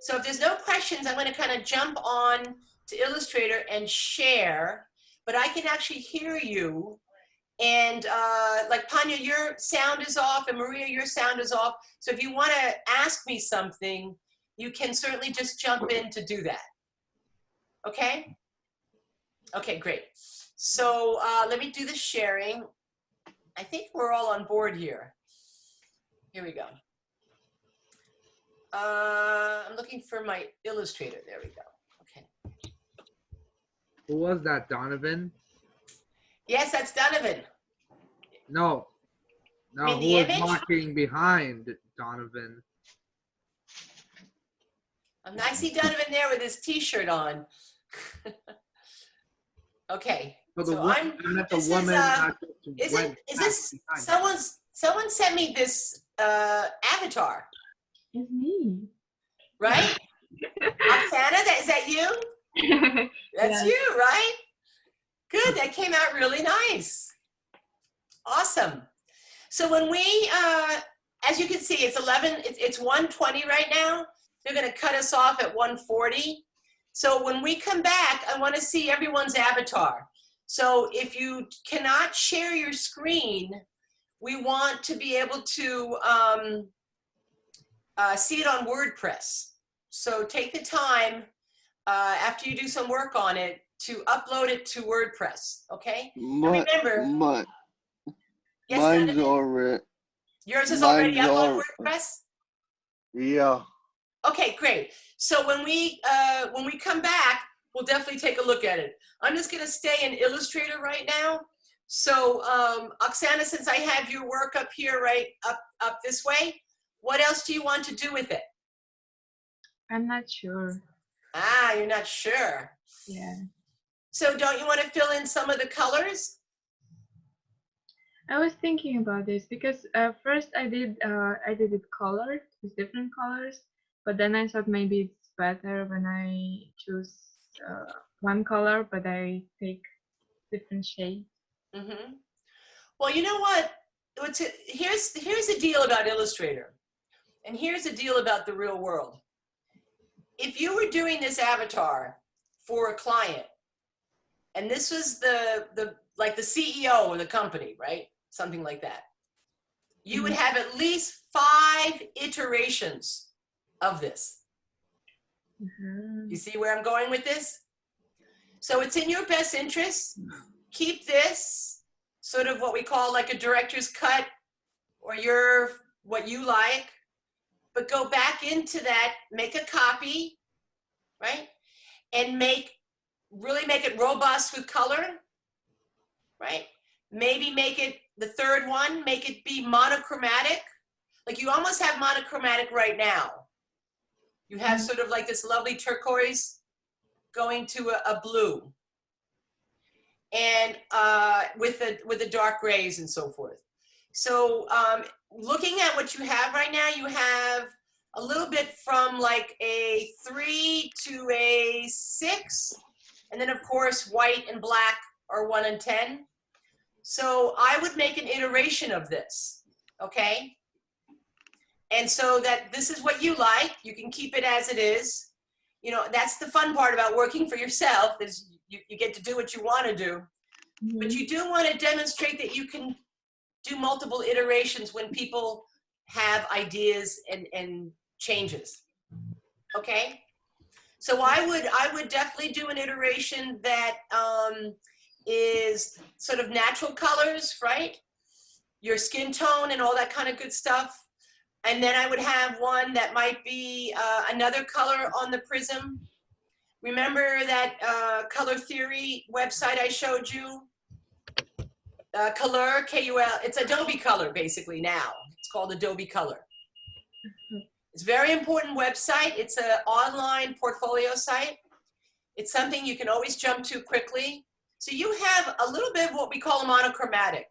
So if there's no questions, I'm going to kind of jump on to Illustrator and share, but I can actually hear you. And like Panya, your sound is off, and Maria, your sound is off. So if you want to ask me something, you can certainly just jump in to do that. Okay? Okay, great. So let me do the sharing. I think we're all on board here. Here we go. I'm looking for my Illustrator. There we go. Okay. Who was that, Donovan? Yes, that's Donovan. No. No, mean who the was image? walking behind Donovan? I see Donovan there with his T-shirt on. Okay. So I'm. This is this someone sent me this avatar? It's me. Right? Oksana, is that you? That's you, right? Good. That came out really nice. Awesome. So when we, as you can see, it's 1:20 right now. They're going to cut us off at 1:40. So when we come back, I want to see everyone's avatar. So if you cannot share your screen, we want to be able to see it on WordPress. So take the time after you do some work on it to upload it to WordPress, okay? Remember, yes, mine's already. Yours is already up on WordPress? Yeah. Okay, great. So when we come back, we'll definitely take a look at it. I'm just going to stay in Illustrator right now. So Oksana, since I have your work up here, right up this way, what else do you want to do with it? I'm not sure. Ah, you're not sure. Yeah. So don't you want to fill in some of the colors? I was thinking about this because first I did it colored with different colors, but then I thought maybe it's better when I choose one color, but I take different shades. Mm-hmm. Well, you know what? Here's the deal about Illustrator, and here's the deal about the real world. If you were doing this avatar for a client, and this was like the CEO of the company, right? Something like that. You would have at least 5 iterations of this. Mm-hmm. You see where I'm going with this? So it's in your best interest. Keep this sort of what we call like a director's cut, or what you like, but go back into that, make a copy, right? And really make it robust with color, right? Maybe make it, the third one, make it be monochromatic. Like you almost have monochromatic right now. You have sort of like this lovely turquoise going to a blue. And with the dark grays and so forth. So looking at what you have right now, you have a little bit from like a 3 to a 6. And then of course, white and black are 1 and 10. So I would make an iteration of this, okay? And so that this is what you like, you can keep it as it is. You know, that's the fun part about working for yourself, is you get to do what you want to do. Mm-hmm. But you do want to demonstrate that you can do multiple iterations when people have ideas and changes, okay? So I would definitely do an iteration that is sort of natural colors, right? Your skin tone and all that kind of good stuff. And then I would have one that might be another color on the prism. Remember that color theory website I showed you? Color, K-U-L, it's Adobe Color basically now. It's called Adobe Color. It's a very important website. It's an online portfolio site. It's something you can always jump to quickly. So you have a little bit of what we call a monochromatic.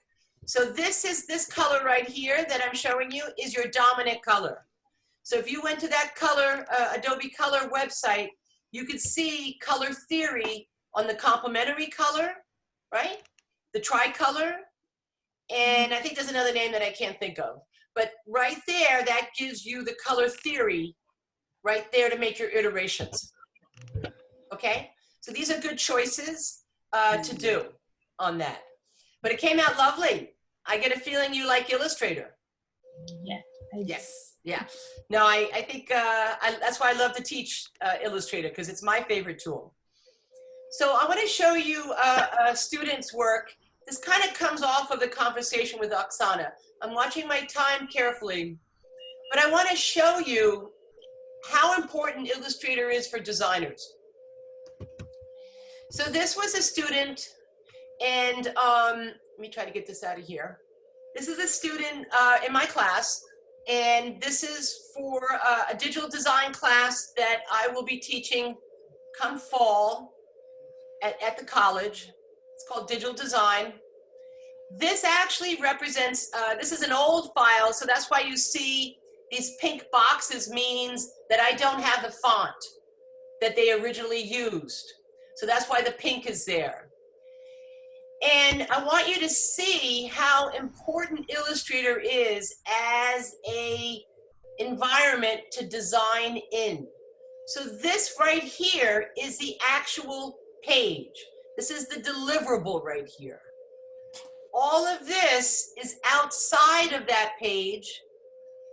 So this color right here that I'm showing you is your dominant color. So if you went to that color, Adobe Color website, you could see color theory on the complementary color, right? The tricolor, and I think there's another name that I can't think of. But right there, that gives you the color theory right there to make your iterations. Okay, so these are good choices to do on that. But it came out lovely. I get a feeling you like Illustrator. Yeah. I do. Yes, yeah. No, I think that's why I love to teach Illustrator, because it's my favorite tool. So I want to show you a student's work. This kind of comes off of the conversation with Oksana. I'm watching my time carefully, but I want to show you how important Illustrator is for designers. So this was a student, and let me try to get this out of here. This is a student in my class, and this is for a digital design class that I will be teaching come fall at the college. It's called Digital Design. This actually represents, this is an old file, so that's why you see these pink boxes means that I don't have the font that they originally used. So that's why the pink is there. And I want you to see how important Illustrator is as a environment to design in. So this right here is the actual page. This is the deliverable right here. All of this is outside of that page,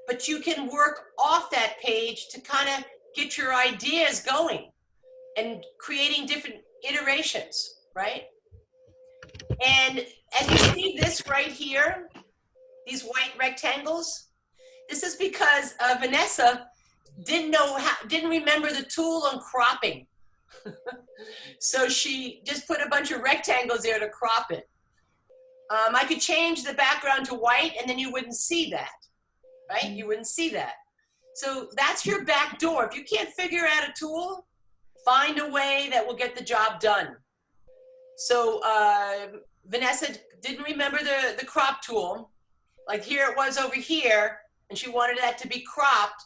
but you can work off that page to kind of get your ideas going and creating different iterations, right? And as you see this right here, these white rectangles, this is because Vanessa didn't remember the tool on cropping. So she just put a bunch of rectangles there to crop it. I could change the background to white and then you wouldn't see that, right? You wouldn't see that. So that's your back door. If you can't figure out a tool, find a way that will get the job done. So Vanessa didn't remember the crop tool. Like here it was over here, and she wanted that to be cropped.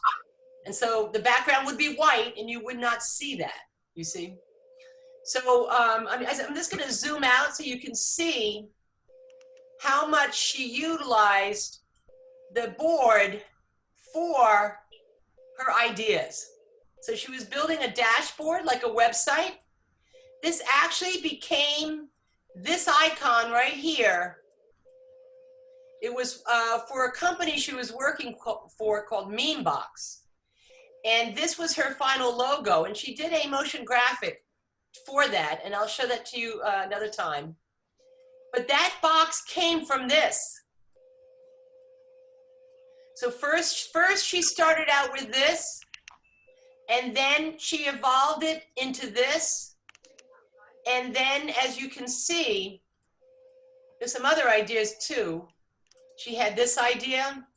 And so the background would be white and you would not see that, you see? So I'm just gonna zoom out so you can see how much she utilized the board for her ideas. So she was building a dashboard, like a website. This actually became this icon right here. It was for a company she was working for called Memebox. And this was her final logo. And she did a motion graphic for that. And I'll show that to you another time. But that box came from this. So first she started out with this, and then she evolved it into this. And then, as you can see, there's some other ideas too. She had this idea.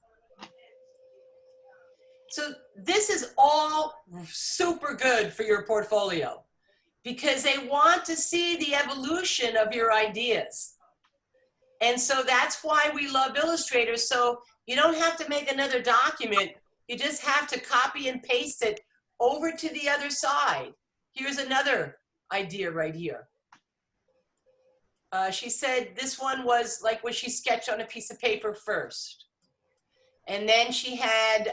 So this is all super good for your portfolio because they want to see the evolution of your ideas. And so that's why we love Illustrator. So you don't have to make another document. You just have to copy and paste it over to the other side. Here's another idea right here. She said this one was like when she sketched on a piece of paper first. And then she had,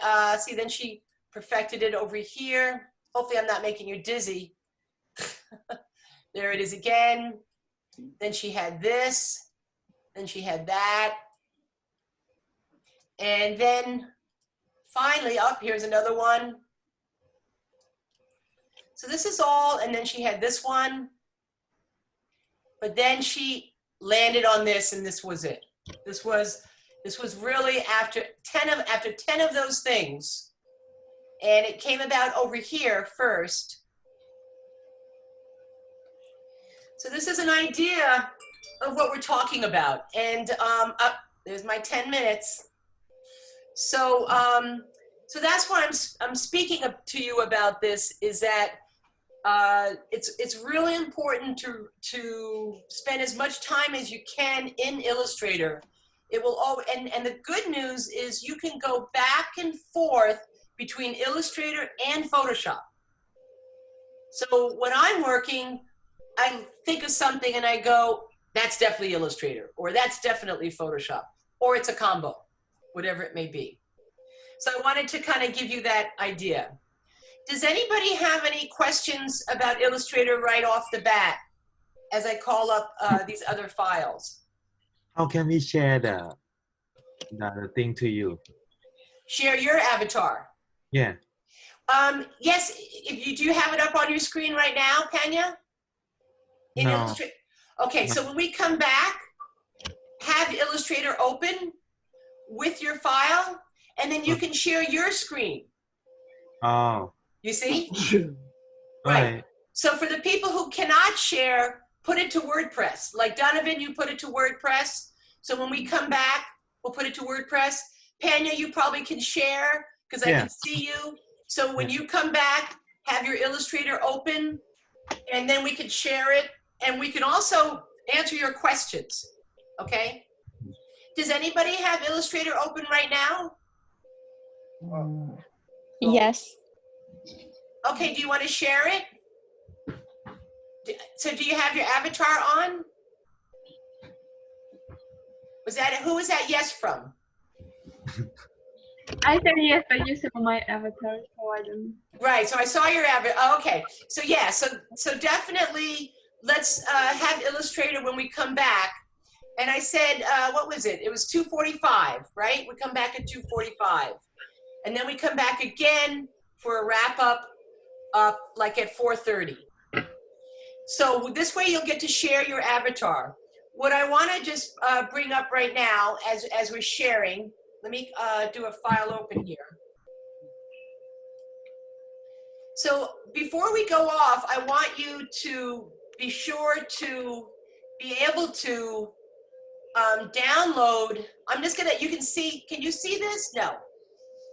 then she perfected it over here. Hopefully I'm not making you dizzy. There it is again. Then she had this. Then she had that. And then finally, here's another one. So this is all, and then she had this one. But then she landed on this, and this was it. This was really after 10 of those things. And it came about over here first. So this is an idea of what we're talking about. And there's my 10 minutes. So so that's why I'm speaking to you about this, is that it's really important to spend as much time as you can in Illustrator. It will and the good news is you can go back and forth between Illustrator and Photoshop. So when I'm working, I think of something and I go, that's definitely Illustrator, or that's definitely Photoshop, or it's a combo, whatever it may be. So I wanted to kind of give you that idea. Does anybody have any questions about Illustrator right off the bat as I call up these other files? How can we share the thing to you? Share your avatar. Yeah. Yes, if you do you have it up on your screen right now, Kenya? In No. Illustrator. Okay, so when we come back, have Illustrator open with your file, and then you can share your screen. Oh. You see? All right. So for the people who cannot share, put it to WordPress. Like Donovan, you put it to WordPress. So when we come back, we'll put it to WordPress. Pena, you probably can share because I can see you. So when you come back, have your Illustrator open, and then we can share it. And we can also answer your questions, okay? Does anybody have Illustrator open right now? Yes. Okay, do you want to share it? So do you have your avatar on? Who was that yes from? I said yes, but you saw my avatar, so I don't. Right, so I saw your avatar. Oh, okay, so yeah, so definitely let's have Illustrator when we come back. And I said, what was it? It was 2:45, right? We come back at 2:45. And then we come back again for a wrap up like at 4:30. So this way you'll get to share your avatar. What I want to just bring up right now as we're sharing, let me do a file open here. So before we go off, I want you to be sure to be able to download. I'm just gonna, you can see, can you see this? No,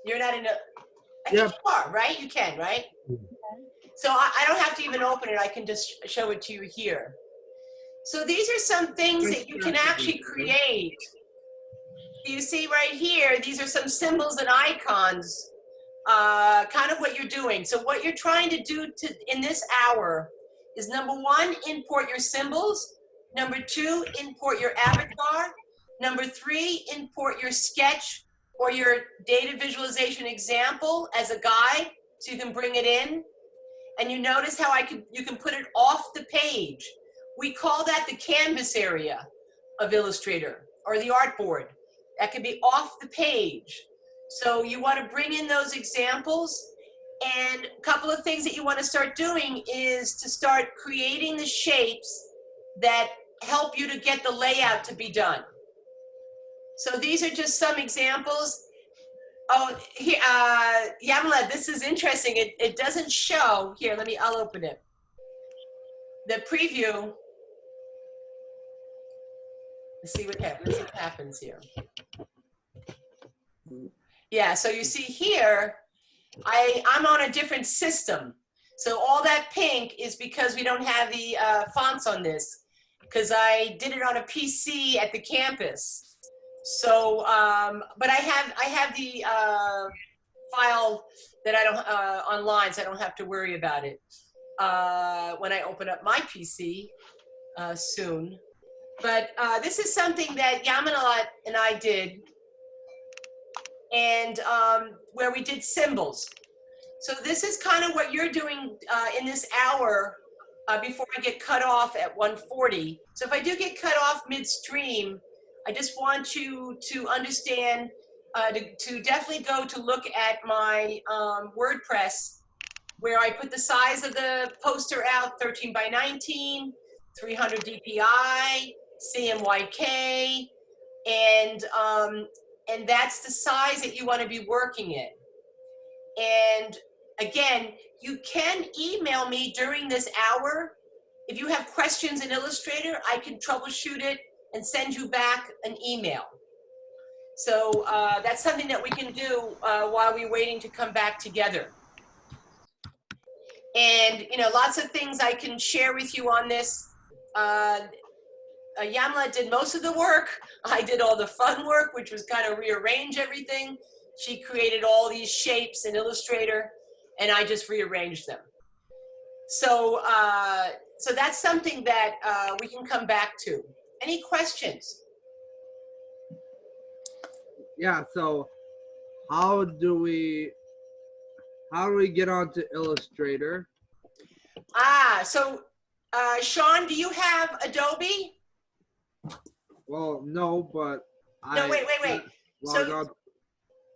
you're not in a, I think you are, right? You can, right? So I don't have to even open it. I can just show it to you here. So these are some things that you can actually create. You see right here, these are some symbols and icons, kind of what you're doing. So what you're trying to do in this hour is number one, import your symbols. Number two, import your avatar. Number three, import your sketch or your data visualization example as a guide so you can bring it in. And you notice how you can put it off the page. We call that the canvas area of Illustrator or the artboard. That can be off the page. So you want to bring in those examples. And a couple of things that you want to start doing is to start creating the shapes that help you to get the layout to be done. So these are just some examples. Oh, here, Yamla, this is interesting. It doesn't show. Here, I'll open it. The preview. Let's see what happens here. Yeah, so you see here, I'm on a different system. So all that pink is because we don't have the fonts on this, because I did it on a PC at the campus. So, but I have the file that I don't online, so I don't have to worry about it when I open up my PC soon. But this is something that Yamana and I did, and where we did symbols. So this is kind of what you're doing in this hour before I get cut off at 1:40. So if I do get cut off midstream, I just want you to understand to definitely go to look at my WordPress, where I put the size of the poster out, 13 by 19, 300 DPI, CMYK, and that's the size that you want to be working in. And again, you can email me during this hour. If you have questions in Illustrator, I can troubleshoot it and send you back an email. So that's something that we can do while we're waiting to come back together. And, you know, lots of things I can share with you on this. Yamla did most of the work. I did all the fun work, which was kind of rearrange everything. She created all these shapes in Illustrator, and I just rearranged them. So, so that's something that we can come back to. Any questions? Yeah, so how do we How do we get onto Illustrator? So Sean, do you have Adobe? Well, no, but No, wait. log So, on.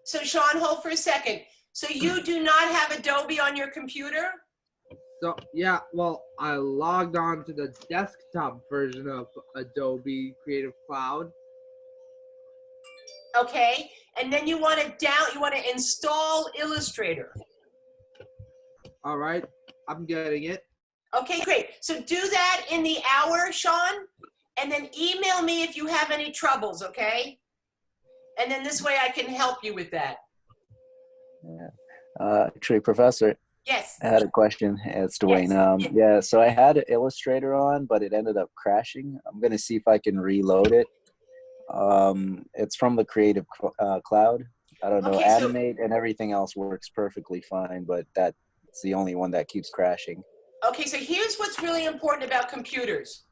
so Sean, hold for a second. So you do not have Adobe on your computer? So yeah, well, I logged on to the desktop version of Adobe Creative Cloud. Okay, and then you want to install Illustrator. All right, I'm getting it. Okay, great. So do that in the hour, Sean, and then email me if you have any troubles, okay? And then this way I can help you with that. Actually, Professor, Yes. I had a question. It's Dwayne. Yes. Yeah, so I had Illustrator on, but it ended up crashing. I'm going to see if I can reload it. It's from the Creative Cloud. I don't know, Okay, so- Animate and everything else works perfectly fine, but that's the only one that keeps crashing. Okay, so here's what's really important about computers.